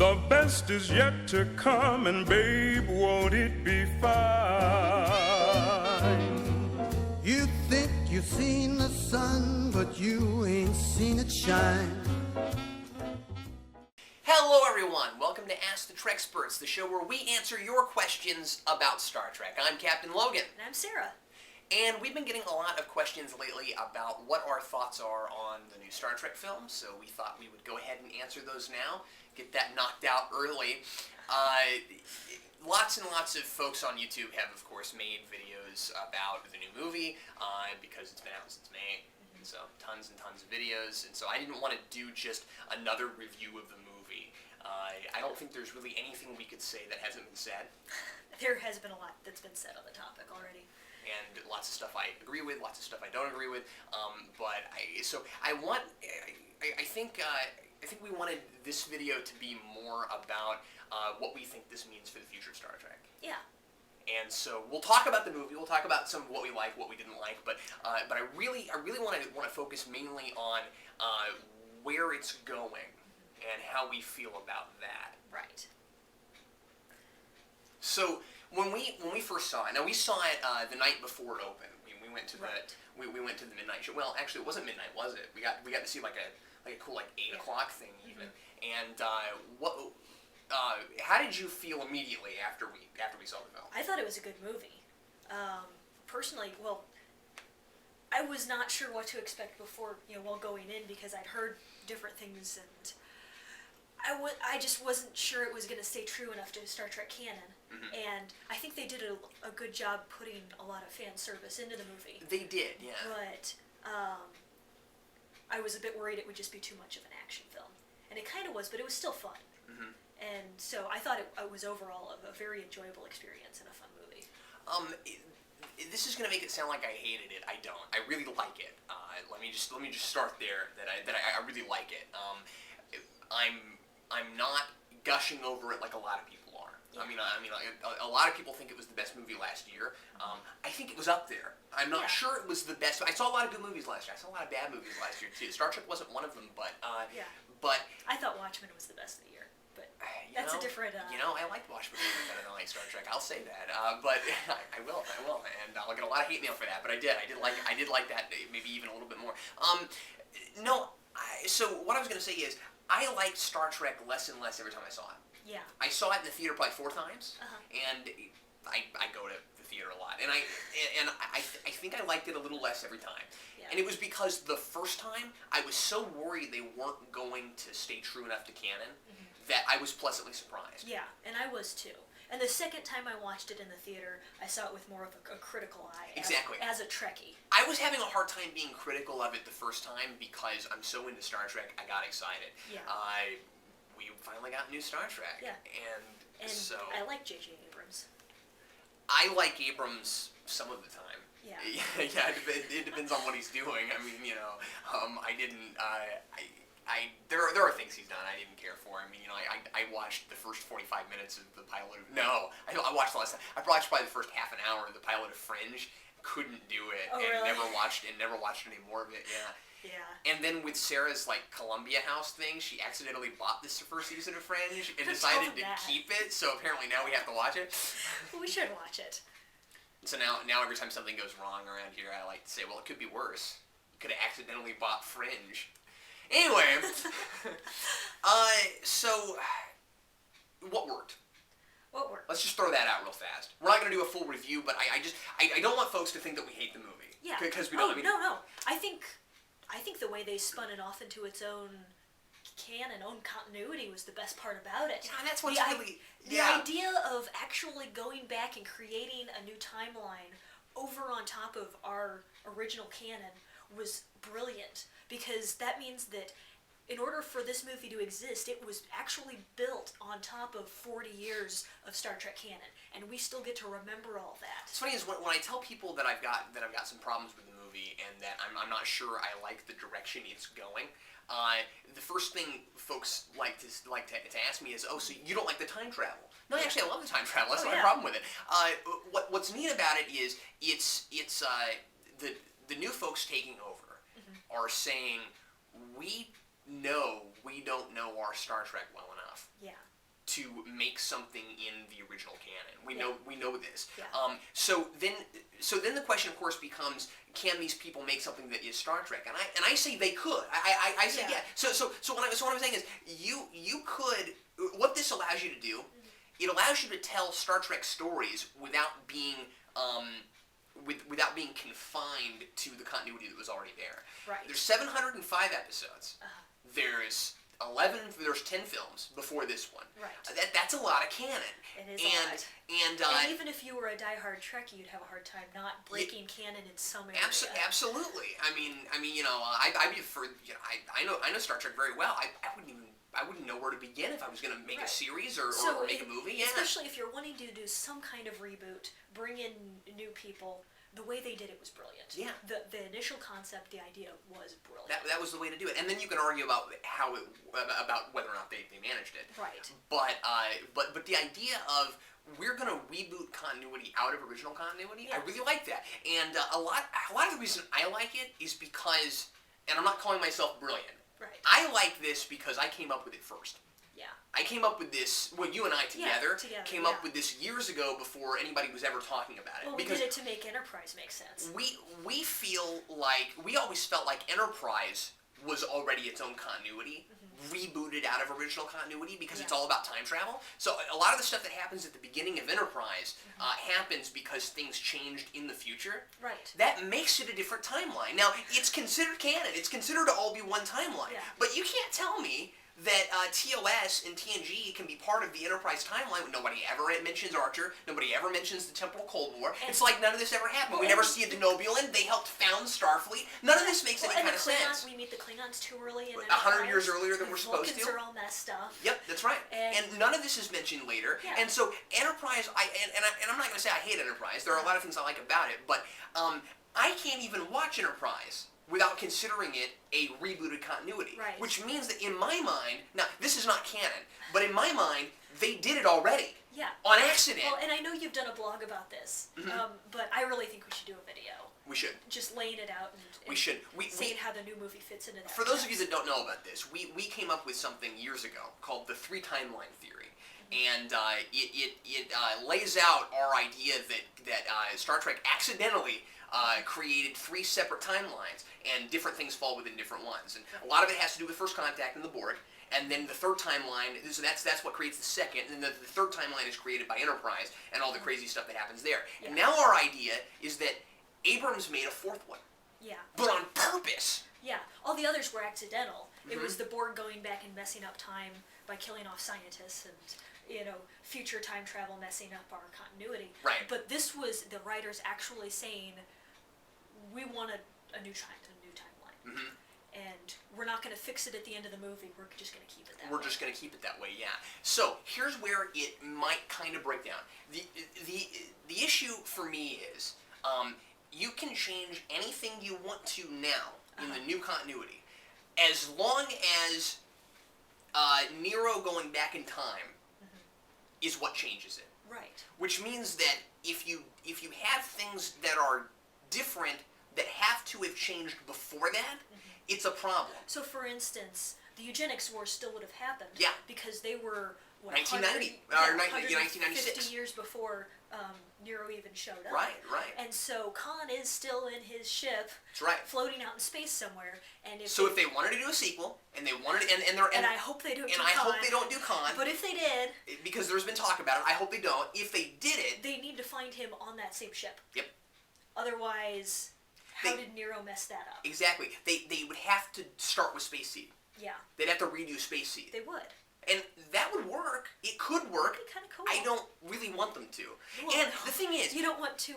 The best is yet to come, and babe, won't it be fine? You think you've seen the sun, but you ain't seen it shine. Hello everyone, welcome to Ask the Treksperts, the show where we answer your questions about Star Trek. I'm Captain Logan. And I'm Sarah. And we've been getting a lot of questions lately about what our thoughts are on the new Star Trek film, so we thought we would go ahead and answer those now, get that knocked out early. Lots and lots of folks on YouTube have, of course, made videos about the new movie, because it's been out since May, and so tons and tons of videos, and so I didn't want to do just another review of the movie. I don't think there's really anything we could say that hasn't been said. There has been a lot that's been said on the topic already. And lots of stuff I agree with, lots of stuff I don't agree with. I think we wanted this video to be more about what we think this means for the future of Star Trek. Yeah. And so we'll talk about the movie. We'll talk about some of what we like, what we didn't like. But I really want to focus mainly on where it's going and how we feel about that. Right. So when we first saw it, now we saw it the night before it opened. We went to we went to the midnight show. Well, actually, it wasn't midnight, was it? We got to see like a cool 8 o'clock thing even. And how did you feel immediately after we saw the film? I thought it was a good movie. Personally, well, I was not sure what to expect before, while going in, because I'd heard different things, and I just wasn't sure it was going to stay true enough to Star Trek canon. Mm-hmm. And I think they did a good job putting a lot of fan service into the movie. They did, yeah. But I was a bit worried it would just be too much of an action film. And it kind of was, but it was still fun. Mm-hmm. And so I thought it was overall a very enjoyable experience and a fun movie. This is going to make it sound like I hated it. I don't. I really like it. Let me just start there. That I really like it. I'm not gushing over it like a lot of people are. Yeah. I mean, a lot of people think it was the best movie last year. I think it was up there. I'm not sure it was the best. I saw a lot of good movies last year. I saw a lot of bad movies last year too. Star Trek wasn't one of them, but But I thought Watchmen was the best of the year. But that's a different. I like Watchmen better than I like Star Trek. I'll say that. But I will, and I'll get a lot of hate mail for that. But I did like that maybe even a little bit more. So what I was going to say is, I liked Star Trek less and less every time I saw it. Yeah. I saw it in the theater probably 4 times, and I go to the theater a lot, and I think I liked it a little less every time. Yeah. And it was because the first time I was so worried they weren't going to stay true enough to canon that I was pleasantly surprised. Yeah, and I was too. And the second time I watched it in the theater, I saw it with more of a critical eye. Exactly. As a Trekkie. I was having a hard time being critical of it the first time because I'm so into Star Trek, I got excited. Yeah. We finally got new Star Trek. Yeah. And so I like JJ Abrams. I like Abrams some of the time. Yeah. Yeah, it depends on what he's doing. I mean, I didn't... there are things he's done I didn't care for. I mean, I watched the first 45 minutes of the pilot of... No, I watched the last... I watched probably the first half an hour of the pilot of Fringe. Couldn't do it. Oh, and really? never watched any more of it, yeah. Yeah. And then with Sarah's, Columbia House thing, she accidentally bought this first season of Fringe and decided to keep it, so apparently now we have to watch it. Well, we should watch it. So now every time something goes wrong around here, I like to say, well, it could be worse. You could have accidentally bought Fringe. Anyway, so what worked? What worked? Let's just throw that out real fast. We're not going to do a full review, but I don't want folks to think that we hate the movie. Yeah. Because we don't. No. I think the way they spun it off into its own canon, own continuity was the best part about it. Yeah, and that's what's really... The idea of actually going back and creating a new timeline over on top of our original canon was brilliant, because that means that in order for this movie to exist, it was actually built on top of 40 years of Star Trek canon, and we still get to remember all that. What's funny is when I tell people that I've got some problems with the movie and that I'm not sure I like the direction it's going, the first thing folks like to ask me is, oh, so you don't like the time travel? No, actually, I love the time travel. That's not my problem with it. What's neat about it is it's the new folks taking over are saying, we know we don't know our Star Trek well enough. Yeah. to make something in the original canon. We know this. Yeah. So then the question, of course, becomes: can these people make something that is Star Trek? And I say they could. I say yeah. So what I'm saying is you could. What this allows you to do, it allows you to tell Star Trek stories without being without being confined to the continuity that was already there. Right. There's 705 episodes. There's 10 films before this one. Right. That's a lot of canon. It is a lot. And even if you were a diehard Trekkie, you'd have a hard time not breaking canon in some area. Absolutely. I mean, I'd be for I know Star Trek very well. I wouldn't know where to begin if I was going to make a series or make a movie. Yeah. Especially if you're wanting to do some kind of reboot, bring in new people. The way they did it was brilliant. Yeah. The initial concept, the idea was brilliant. That was the way to do it. And then you can argue about about whether or not they managed it. Right. But the idea of we're going to reboot continuity out of original continuity, I really like that. And a lot of the reason I like it is because, and I'm not calling myself brilliant. Right. I like this because I came up with it first. Yeah. I came up with this, you and I together came up with this years ago before anybody was ever talking about it. Well, we did it to make Enterprise make sense. We feel like, we always felt like Enterprise was already its own continuity, rebooted out of original continuity because it's all about time travel. So a lot of the stuff that happens at the beginning of Enterprise happens because things changed in the future. Right. That makes it a different timeline. Now, it's considered canon. It's considered to all be one timeline. Yeah. But you can't tell me that TOS and TNG can be part of the Enterprise timeline when nobody ever mentions Archer, nobody ever mentions the Temporal Cold War. It's like none of this ever happened. We never see a Denobulan. They helped found Starfleet. None of this makes any kind of sense. We meet the Klingons too early. 100 years earlier than we're supposed to. The Vulcans are all messed up. Yep, that's right. And none of this is mentioned later. Yeah. And so Enterprise, and I'm not going to say I hate Enterprise. There are a lot of things I like about it, but I can't even watch Enterprise without considering it a rebooted continuity. Right. Which means that in my mind, now this is not canon, but in my mind, they did it already. Yeah. On accident. Well, and I know you've done a blog about this, but I really think we should do a video. We should. Just laying it out and we should. Seeing how the new movie fits into that. For those of you that don't know about this, we came up with something years ago called the 3-timeline theory. And it lays out our idea that Star Trek accidentally created 3 separate timelines, and different things fall within different ones. And a lot of it has to do with First Contact and the Borg, and then the third timeline, so that's what creates the second, and then the third timeline is created by Enterprise, and all the crazy stuff that happens there. Yeah. And now our idea is that Abrams made a 4th one. Yeah. But on purpose. Yeah. All the others were accidental. It was the Borg going back and messing up time by killing off scientists and future time travel messing up our continuity. Right. But this was the writers actually saying, we want a new timeline. And we're not going to fix it at the end of the movie. We're just going to keep it that way. We're just going to keep it that way, yeah. So here's where it might kind of break down. The issue for me is you can change anything you want to now in the new continuity, as long as Nero going back in time is what changes it. Right. Which means that if you have things that are different that have to have changed before that, it's a problem. So, for instance, the eugenics war still would have happened. Yeah. Because they were, 1990, 1996. 50 years before Nero even showed up. Right, right. And so Khan is still in his ship, that's right, floating out in space somewhere. And if they wanted to do a sequel, and they wanted, and I hope they don't do Khan. And I hope they don't do Khan. But if they did, because there's been talk about it, I hope they don't. If they did it, they need to find him on that same ship. Yep. Otherwise, how did Nero mess that up? Exactly. They would have to start with Space Seed. Yeah. They'd have to redo Space Seed. They would. And that would work. It could work. It'd be kind of cool. I don't really want them to. Well, and the thing is, you don't want to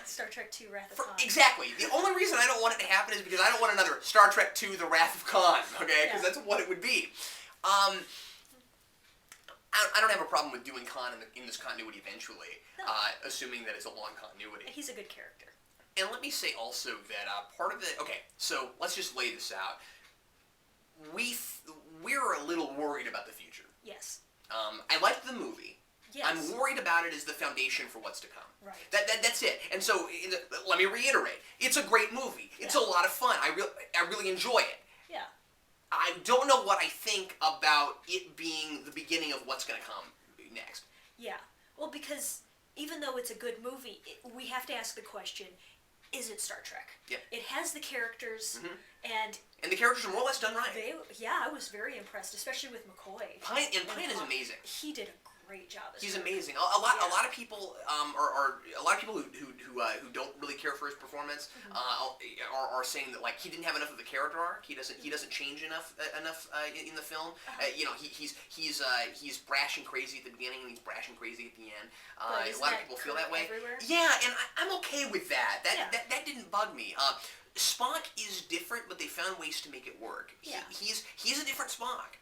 Star Trek II Wrath of Khan. Exactly. The only reason I don't want it to happen is because I don't want another Star Trek II The Wrath of Khan, okay? Because that's what it would be. I don't have a problem with doing Khan in this continuity eventually, assuming that it's a long continuity. He's a good character. And let me say also that part of it... Okay, so let's just lay this out. We're a little worried about the future. Yes. I liked the movie. Yes. I'm worried about it as the foundation for what's to come. Right. That's it. And so, let me reiterate. It's a great movie. It's a lot of fun. I really enjoy it. Yeah. I don't know what I think about it being the beginning of what's going to come next. Yeah. Well, because even though it's a good movie, we have to ask the question, is it Star Trek? Yeah. It has the characters, Mhm. and the characters are more or less done right. I was very impressed, especially with McCoy. Pine is amazing. He did a great job as He's Kirk. amazing. A lot of people are a lot of people who don't really care for his performance are saying that like he didn't have enough of a character arc. He doesn't change enough in the film. He's brash and crazy at the beginning and he's brash and crazy at the end. A lot of people feel that way. Everywhere? Yeah, and I'm okay with that. Yeah. That didn't bug me. Spock is different, but they found ways to make it work. Yeah. He's a different Spock.